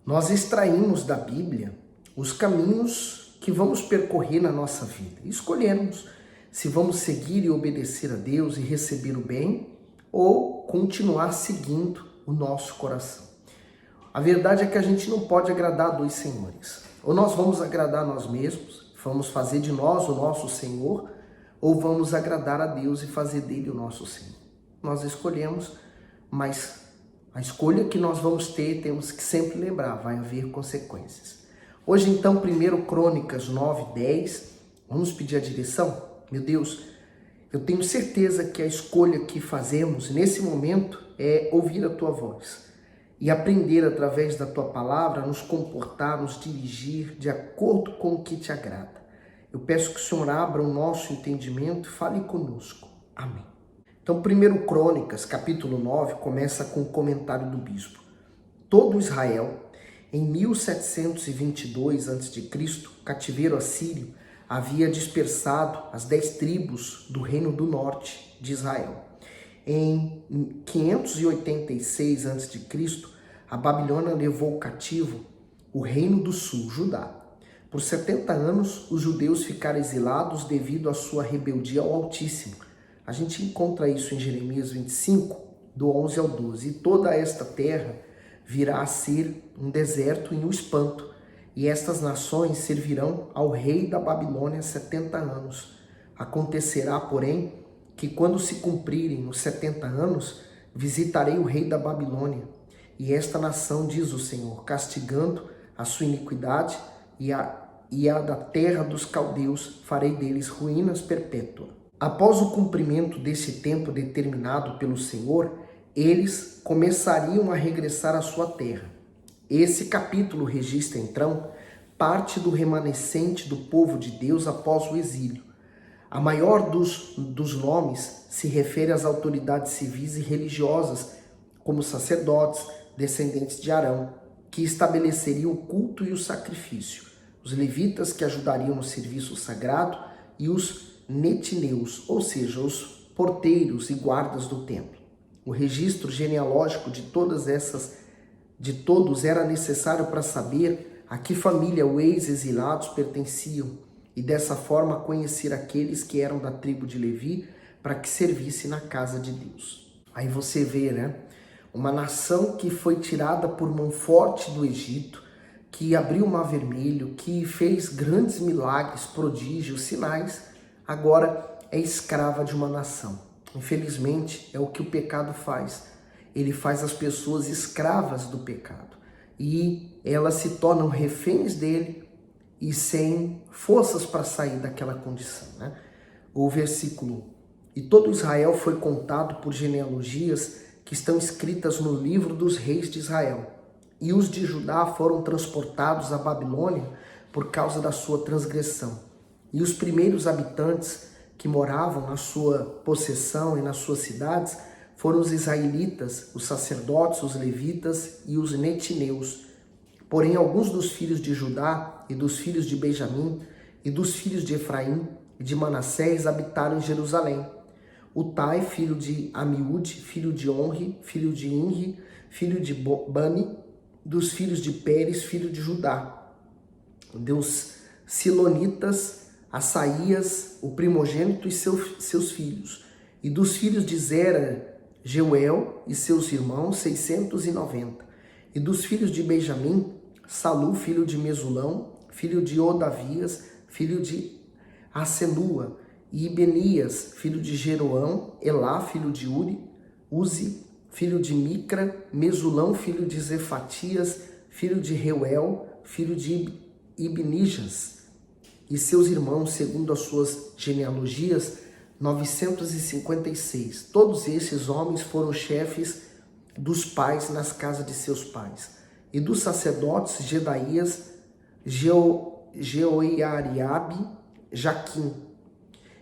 Nós extraímos da Bíblia os caminhos que vamos percorrer na nossa vida. Escolhemos se vamos seguir e obedecer a Deus e receber o bem ou continuar seguindo o nosso coração. A verdade é que a gente não pode agradar a dois senhores. Ou nós vamos agradar a nós mesmos, vamos fazer de nós o nosso Senhor, ou vamos agradar a Deus e fazer dele o nosso Senhor. Nós escolhemos, mas a escolha que nós vamos ter, temos que sempre lembrar, vai haver consequências. Hoje então, 1 Crônicas 9:10, vamos pedir a direção? Meu Deus, eu tenho certeza que a escolha que fazemos nesse momento é ouvir a Tua voz e aprender através da Tua palavra a nos comportar, nos dirigir de acordo com o que Te agrada. Eu peço que o Senhor abra o nosso entendimento e fale conosco. Amém. Então, 1 Crônicas, capítulo 9, começa com o comentário do bispo. Todo Israel, em 1722 a.C., cativeiro assírio, havia dispersado as 10 tribos do reino do norte de Israel. Em 586 a.C., a Babilônia levou cativo o reino do sul, Judá. Por 70 anos, os judeus ficaram exilados devido à sua rebeldia ao Altíssimo. A gente encontra isso em Jeremias 25, do 11 ao 12. E toda esta terra virá a ser um deserto e um espanto, e estas nações servirão ao rei da Babilônia 70 anos. Acontecerá, porém, que quando se cumprirem os 70 anos, visitarei o rei da Babilônia, e esta nação, diz o Senhor, castigando a sua iniquidade e a da terra dos caldeus, farei deles ruínas perpétuas. Após o cumprimento desse tempo determinado pelo Senhor, eles começariam a regressar à sua terra. Esse capítulo registra, então, parte do remanescente do povo de Deus após o exílio. A maior dos nomes se refere às autoridades civis e religiosas, como sacerdotes, descendentes de Arão, que estabeleceriam o culto e o sacrifício, os levitas que ajudariam no serviço sagrado e os netineus, ou seja, os porteiros e guardas do templo. O registro genealógico de todos era necessário para saber a que família os ex-exilados pertenciam e dessa forma conhecer aqueles que eram da tribo de Levi para que servisse na casa de Deus. Aí você vê, né? Uma nação que foi tirada por mão forte do Egito, que abriu o Mar Vermelho, que fez grandes milagres, prodígios, sinais, agora é escrava de uma nação. Infelizmente, é o que o pecado faz. Ele faz as pessoas escravas do pecado. E elas se tornam reféns dele e sem forças para sair daquela condição, né? O versículo: E todo Israel foi contado por genealogias que estão escritas no livro dos reis de Israel. E os de Judá foram transportados à Babilônia por causa da sua transgressão. E os primeiros habitantes que moravam na sua possessão e nas suas cidades foram os israelitas, os sacerdotes, os levitas e os netineus. Porém, alguns dos filhos de Judá e dos filhos de Benjamim e dos filhos de Efraim e de Manassés habitaram em Jerusalém. Utai, filho de Amiúde, filho de Onri, filho de Inri, filho de Bani, dos filhos de Pérez, filho de Judá. Dos Silonitas, Assaías, o primogênito e seus filhos. E dos filhos de Zera, Jeuel e seus irmãos, 690. E dos filhos de Benjamim, Salu, filho de Mesulão, filho de Odavias, filho de Asenua, e Benias, filho de Jeroão, Elá, filho de Uri, Uzi, filho de Micra, Mesulão, filho de Zefatias, filho de Reuel, filho de Ibnijas, e seus irmãos, segundo as suas genealogias, 956. Todos esses homens foram chefes dos pais nas casas de seus pais. E dos sacerdotes, Jedaías, Jeoiariabe, Jaquim,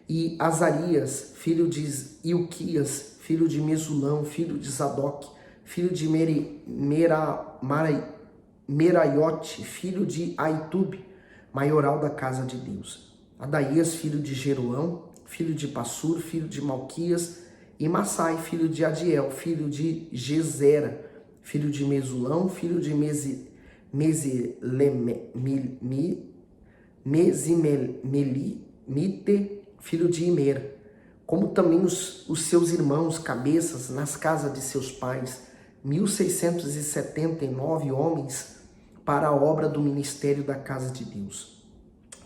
e Azarias, filho de Ilquias, filho de Mesulão, filho de Zadok, filho de Meraiote, filho de Aitube, maioral da casa de Deus. Adaías, filho de Jeroão, filho de Passur, filho de Malquias, e Massai, filho de Adiel, filho de Gezera, filho de Mesulão, filho de Mesimelite, filho de Imer, como também os seus irmãos, cabeças, nas casas de seus pais, 1.679 homens para a obra do ministério da casa de Deus.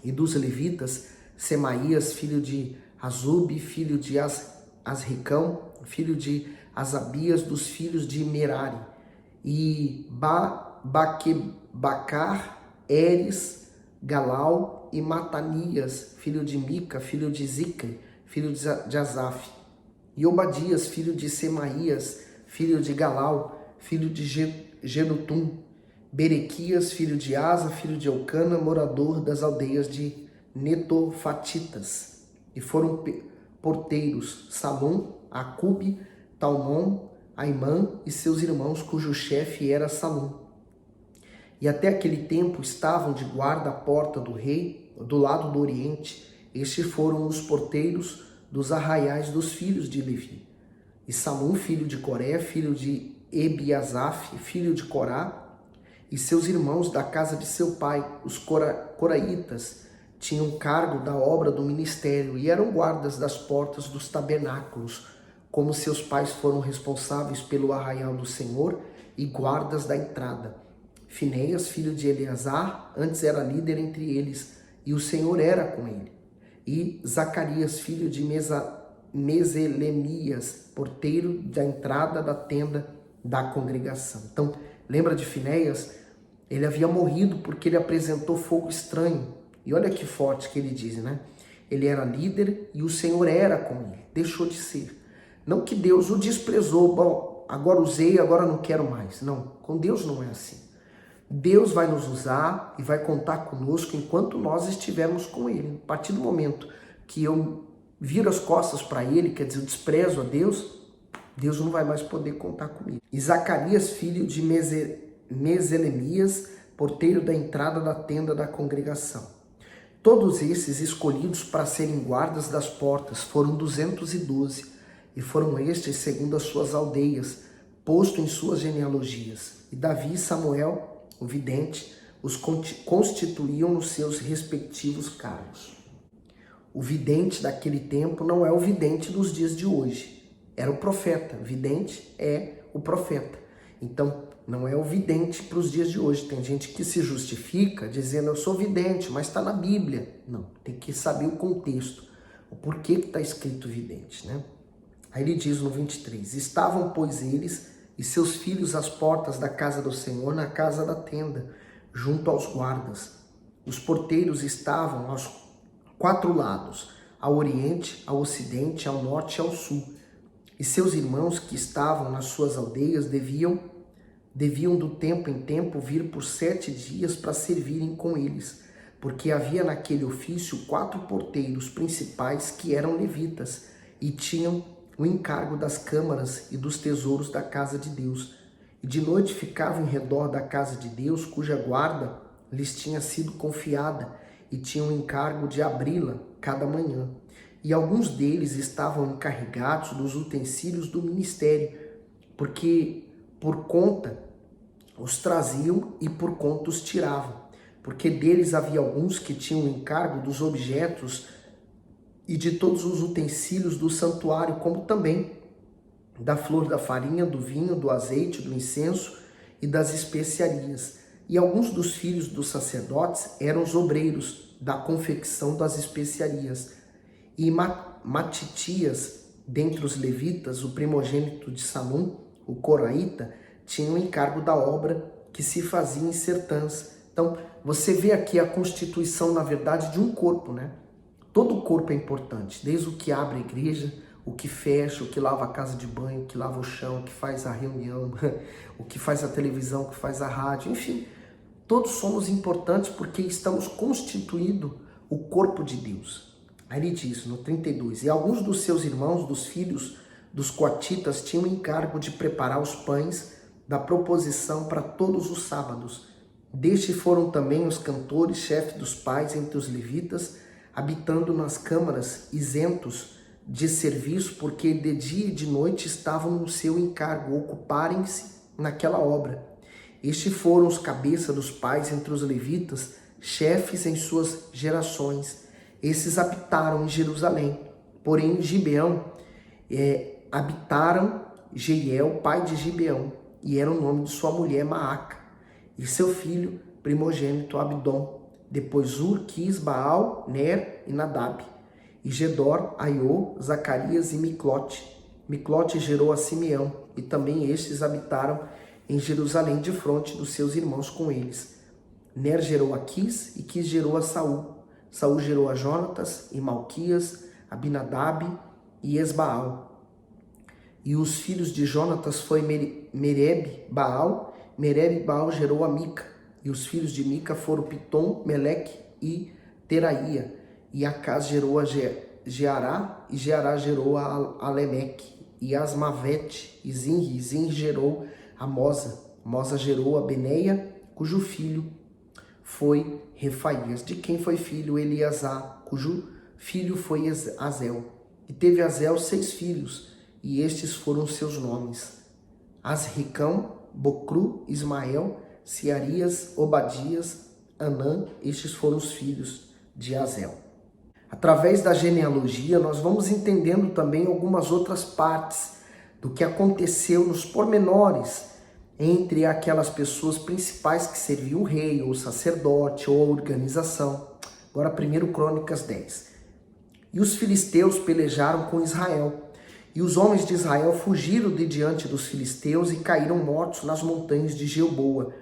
E dos levitas, Semaías, filho de Azube, filho de Asricão, filho de Asabias, dos filhos de Merari, e Bacar, Eres, Galal e Matanias, filho de Mica, filho de Zicre, filho de Asaf, e Obadias, filho de Semaías, filho de Galal, filho de Genutum, Berequias, filho de Asa, filho de Elcana, morador das aldeias de Netofatitas. E foram porteiros Salom, Acube, Talmon, Aimã e seus irmãos, cujo chefe era Salom. E até aquele tempo estavam de guarda à porta do rei, do lado do oriente. Estes foram os porteiros dos arraiais dos filhos de Levi. E Salom, filho de Coré, filho de Ebiasaf, filho de Corá, e seus irmãos da casa de seu pai, os coraitas, tinham cargo da obra do ministério e eram guardas das portas dos tabernáculos, como seus pais foram responsáveis pelo arraial do Senhor e guardas da entrada. Finéias, filho de Eleazar, antes era líder entre eles, e o Senhor era com ele. E Zacarias, filho de Meselemias, porteiro da entrada da tenda da congregação. Então, lembra de Finéias? Ele havia morrido porque ele apresentou fogo estranho. E olha que forte que ele diz, né? Ele era líder e o Senhor era com ele. Deixou de ser. Não que Deus o desprezou. Bom, agora usei, agora não quero mais. Não, com Deus não é assim. Deus vai nos usar e vai contar conosco enquanto nós estivermos com Ele. A partir do momento que eu viro as costas para Ele, quer dizer, eu desprezo a Deus, Deus não vai mais poder contar comigo. E Zacarias, filho de Meselemias, porteiro da entrada da tenda da congregação. Todos esses escolhidos para serem guardas das portas foram 212, e foram estes segundo as suas aldeias, posto em suas genealogias. E Davi e Samuel, o vidente, os constituíam nos seus respectivos cargos. O vidente daquele tempo não é o vidente dos dias de hoje. Era o profeta. Vidente é o profeta. Então, não é o vidente para os dias de hoje. Tem gente que se justifica dizendo, eu sou vidente, mas está na Bíblia. Não, tem que saber o contexto. O porquê que está escrito vidente, né? Aí ele diz no 23, estavam, pois, eles e seus filhos às portas da casa do Senhor, na casa da tenda, junto aos guardas. Os porteiros estavam aos 4 lados, ao oriente, ao ocidente, ao norte e ao sul. E seus irmãos que estavam nas suas aldeias deviam do tempo em tempo vir por 7 dias para servirem com eles, porque havia naquele ofício 4 porteiros principais que eram levitas e tinham o encargo das câmaras e dos tesouros da casa de Deus. E de noite ficavam em redor da casa de Deus, cuja guarda lhes tinha sido confiada, e tinham o encargo de abri-la cada manhã. E alguns deles estavam encarregados dos utensílios do ministério, porque por conta os traziam e por conta os tiravam. Porque deles havia alguns que tinham o encargo dos objetos e de todos os utensílios do santuário, como também da flor da farinha, do vinho, do azeite, do incenso e das especiarias. E alguns dos filhos dos sacerdotes eram os obreiros da confecção das especiarias. E Matitias, dentre os levitas, o primogênito de Salom, o coraíta, tinha o encargo da obra que se fazia em sertãs. Então, você vê aqui a constituição, na verdade, de um corpo, né? Todo o corpo é importante, desde o que abre a igreja, o que fecha, o que lava a casa de banho, o que lava o chão, o que faz a reunião, o que faz a televisão, o que faz a rádio, enfim. Todos somos importantes porque estamos constituindo o corpo de Deus. Aí ele diz no 32, e alguns dos seus irmãos, dos filhos dos coatitas, tinham o encargo de preparar os pães da proposição para todos os sábados. Destes foram também os cantores, chefes dos pais entre os levitas, habitando nas câmaras, isentos de serviço, porque de dia e de noite estavam no seu encargo, ocuparem-se naquela obra. Estes foram os cabeças dos pais entre os levitas, chefes em suas gerações. Esses habitaram em Jerusalém. Porém, em Gibeão habitaram Jeiel, pai de Gibeão, e era o nome de sua mulher Maaca, e seu filho primogênito Abdom. Depois Ur, Quis, Baal, Ner e Nadab. E Gedor, Aiô, Zacarias e Miclote. Miclote gerou a Simeão, e também estes habitaram em Jerusalém de fronte dos seus irmãos com eles. Ner gerou a Quis, e Quis gerou a Saul. Saul gerou a Jonatas e Malquias, Abinadab e Esbaal. E os filhos de Jonatas foi Mereb, Baal. Mereb, Baal gerou a Mica. E os filhos de Mica foram Pitom, Meleque e Teraía. E Acaz gerou a Geará, e Geará gerou a Alemeque. E Asmavete e Zinri. Zinri gerou a Mosa. Mosa gerou a Beneia, cujo filho foi Refaías, de quem foi filho Eleazar, cujo filho foi Azel. E teve Azel 6 filhos, e estes foram seus nomes: Asricão, Bocru, Ismael, Searias, Obadias, Anã. Estes foram os filhos de Azel. Através da genealogia, nós vamos entendendo também algumas outras partes do que aconteceu nos pormenores entre aquelas pessoas principais que serviam o rei, ou o sacerdote, ou a organização. Agora, 1 Crônicas 10. E os filisteus pelejaram com Israel. E os homens de Israel fugiram de diante dos filisteus e caíram mortos nas montanhas de Gilboa.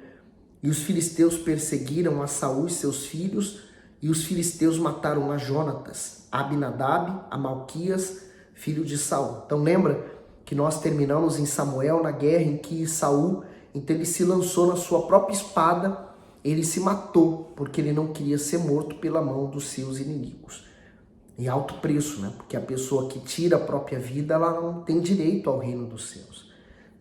E os filisteus perseguiram a Saul e seus filhos, e os filisteus mataram a Jonatas, a Abinadab, a Malquias, filho de Saul. Então lembra que nós terminamos em Samuel na guerra em que Saul, então ele se lançou na sua própria espada, ele se matou, porque ele não queria ser morto pela mão dos seus inimigos. E alto preço, né? Porque a pessoa que tira a própria vida, ela não tem direito ao reino dos céus.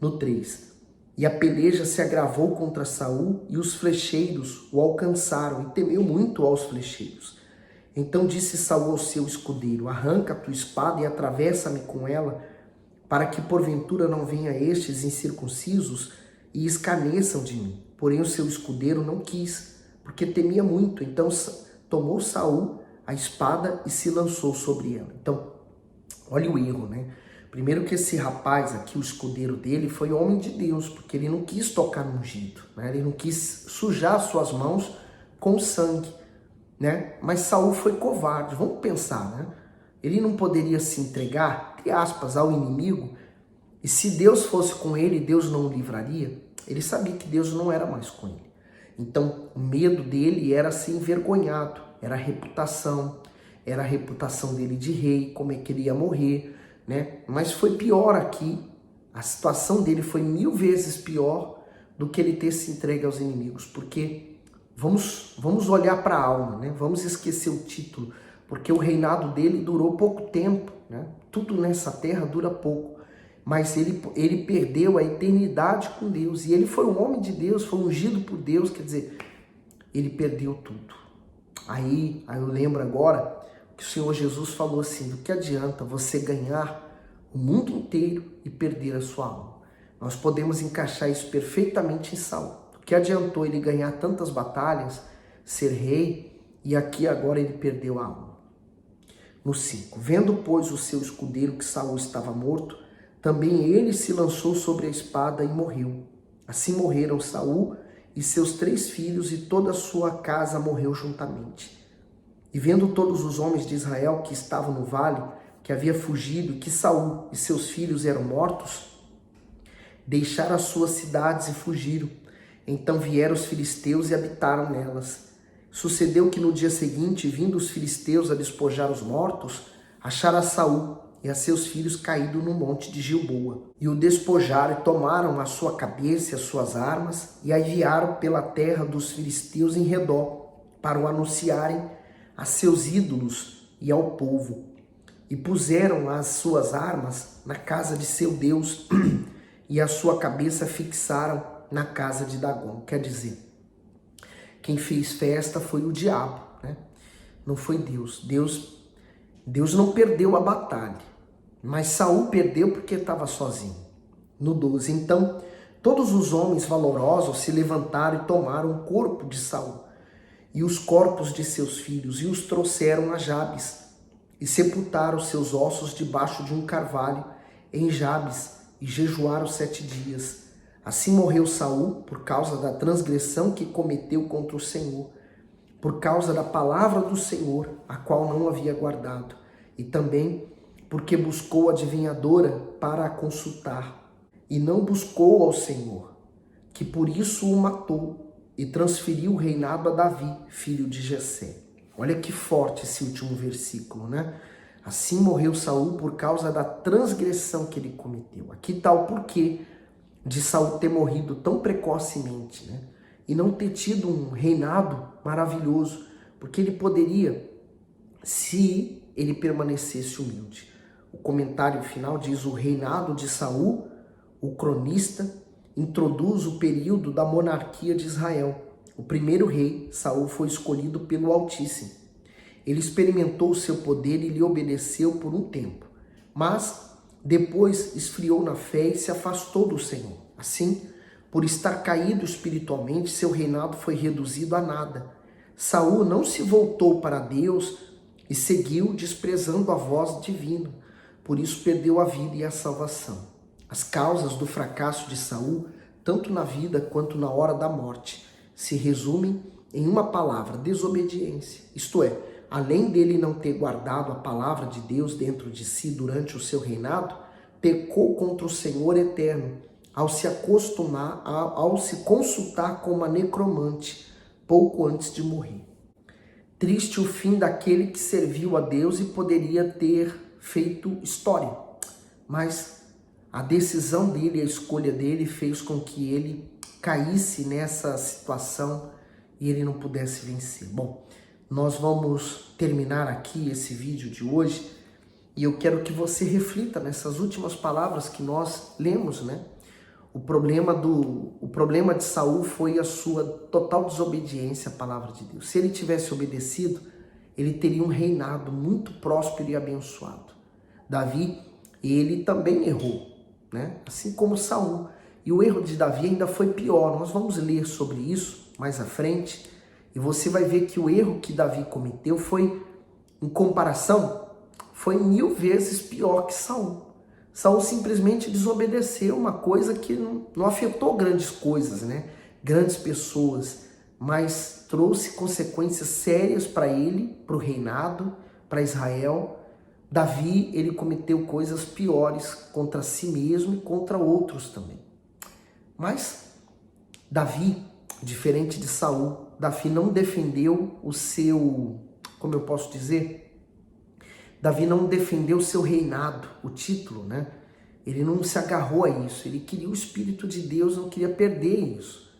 No 3. E a peleja se agravou contra Saul, e os flecheiros o alcançaram, e temeu muito aos flecheiros. Então disse Saul ao seu escudeiro: arranca a tua espada e atravessa-me com ela, para que porventura não venha estes incircuncisos e escarneçam de mim. Porém o seu escudeiro não quis, porque temia muito. Então tomou Saul a espada e se lançou sobre ela. Então, olha o erro, né? Primeiro que esse rapaz aqui, o escudeiro dele, foi homem de Deus, porque ele não quis tocar no ungido, né? Ele não quis sujar suas mãos com sangue, né? Mas Saul foi covarde. Vamos pensar, né? Ele não poderia se entregar, entre aspas, ao inimigo, e se Deus fosse com ele, Deus não o livraria? Ele sabia que Deus não era mais com ele. Então, o medo dele era ser envergonhado, era a reputação dele de rei, como é que ele ia morrer, né? Mas foi pior aqui, a situação dele foi 1000 vezes pior do que ele ter se entregue aos inimigos, porque vamos olhar para a alma, né? Vamos esquecer o título, porque o reinado dele durou pouco tempo, né? Tudo nessa terra dura pouco, mas ele perdeu a eternidade com Deus, e ele foi um homem de Deus, foi ungido por Deus, quer dizer, ele perdeu tudo. Aí eu lembro agora que o Senhor Jesus falou assim: do que adianta você ganhar o mundo inteiro e perder a sua alma? Nós podemos encaixar isso perfeitamente em Saul. O que adiantou ele ganhar tantas batalhas, ser rei, e aqui agora ele perdeu a alma? No 5. Vendo, pois, o seu escudeiro que Saul estava morto, também ele se lançou sobre a espada e morreu. Assim morreram Saul e seus 3 filhos, e toda a sua casa morreu juntamente. E vendo todos os homens de Israel que estavam no vale, que havia fugido, que Saul e seus filhos eram mortos, deixaram as suas cidades e fugiram. Então vieram os filisteus e habitaram nelas. Sucedeu que no dia seguinte, vindo os filisteus a despojar os mortos, acharam a Saul e a seus filhos caídos no monte de Gilboa. E o despojaram e tomaram a sua cabeça e as suas armas, e a enviaram pela terra dos filisteus em redor, para o anunciarem a seus ídolos e ao povo. E puseram as suas armas na casa de seu Deus, e a sua cabeça fixaram na casa de Dagom. Quer dizer, quem fez festa foi o diabo, né? Não foi Deus. Deus não perdeu a batalha, mas Saul perdeu porque estava sozinho. No 12, então Todos os homens valorosos se levantaram e tomaram o corpo de Saul e os corpos de seus filhos e os trouxeram a Jabes e sepultaram seus ossos debaixo de um carvalho em Jabes e jejuaram 7 dias. Assim morreu Saul por causa da transgressão que cometeu contra o Senhor, por causa da palavra do Senhor, a qual não havia guardado, e também porque buscou a adivinhadora para a consultar, e não buscou ao Senhor, que por isso o matou, e transferiu o reinado a Davi, filho de Jessé. Olha que forte esse último versículo, né? Assim morreu Saul por causa da transgressão que ele cometeu. Aqui está o porquê de Saul ter morrido tão precocemente, né? E não ter tido um reinado maravilhoso, porque ele poderia, se ele permanecesse humilde. O comentário final diz: o reinado de Saul, o cronista, introduz o período da monarquia de Israel. O primeiro rei, Saul, foi escolhido pelo Altíssimo. Ele experimentou o seu poder e lhe obedeceu por um tempo, mas depois esfriou na fé e se afastou do Senhor. Assim, por estar caído espiritualmente, seu reinado foi reduzido a nada. Saul não se voltou para Deus e seguiu desprezando a voz divina. Por isso perdeu a vida e a salvação. As causas do fracasso de Saul, tanto na vida quanto na hora da morte, se resumem em uma palavra: desobediência. Isto é, além dele não ter guardado a palavra de Deus dentro de si durante o seu reinado, pecou contra o Senhor eterno, ao se consultar com uma necromante pouco antes de morrer. Triste o fim daquele que serviu a Deus e poderia ter feito história, mas a decisão dele, a escolha dele fez com que ele caísse nessa situação e ele não pudesse vencer. Bom, nós vamos terminar aqui esse vídeo de hoje e eu quero que você reflita nessas últimas palavras que nós lemos, né? O problema de Saul foi a sua total desobediência à palavra de Deus. Se ele tivesse obedecido, ele teria um reinado muito próspero e abençoado. Davi, ele também errou, né? Assim como Saul. E o erro de Davi ainda foi pior. Nós vamos ler sobre isso mais à frente e você vai ver que o erro que Davi cometeu foi, em comparação, foi 1000 vezes pior que Saul. Saul simplesmente desobedeceu, uma coisa que não afetou grandes coisas, né? Grandes pessoas, mas trouxe consequências sérias para ele, para o reinado, para Israel. Davi, ele cometeu coisas piores contra si mesmo e contra outros também. Mas Davi, diferente de Saul, Davi não defendeu o seu, como eu posso dizer? Davi não defendeu o seu reinado, o título, né? Ele não se agarrou a isso, ele queria o Espírito de Deus, não queria perder isso.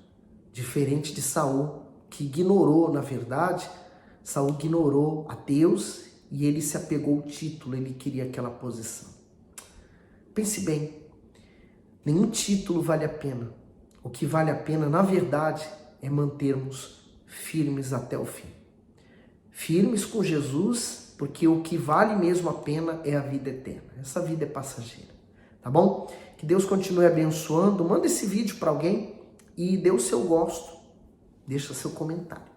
Diferente de Saul, que ignorou, na verdade, Saul ignorou a Deus e ele se apegou ao título, ele queria aquela posição. Pense bem, nenhum título vale a pena. O que vale a pena, na verdade, é mantermos firmes até o fim. Firmes com Jesus, porque o que vale mesmo a pena é a vida eterna. Essa vida é passageira, tá bom? Que Deus continue abençoando. Manda esse vídeo para alguém e dê o seu gosto. Deixa seu comentário.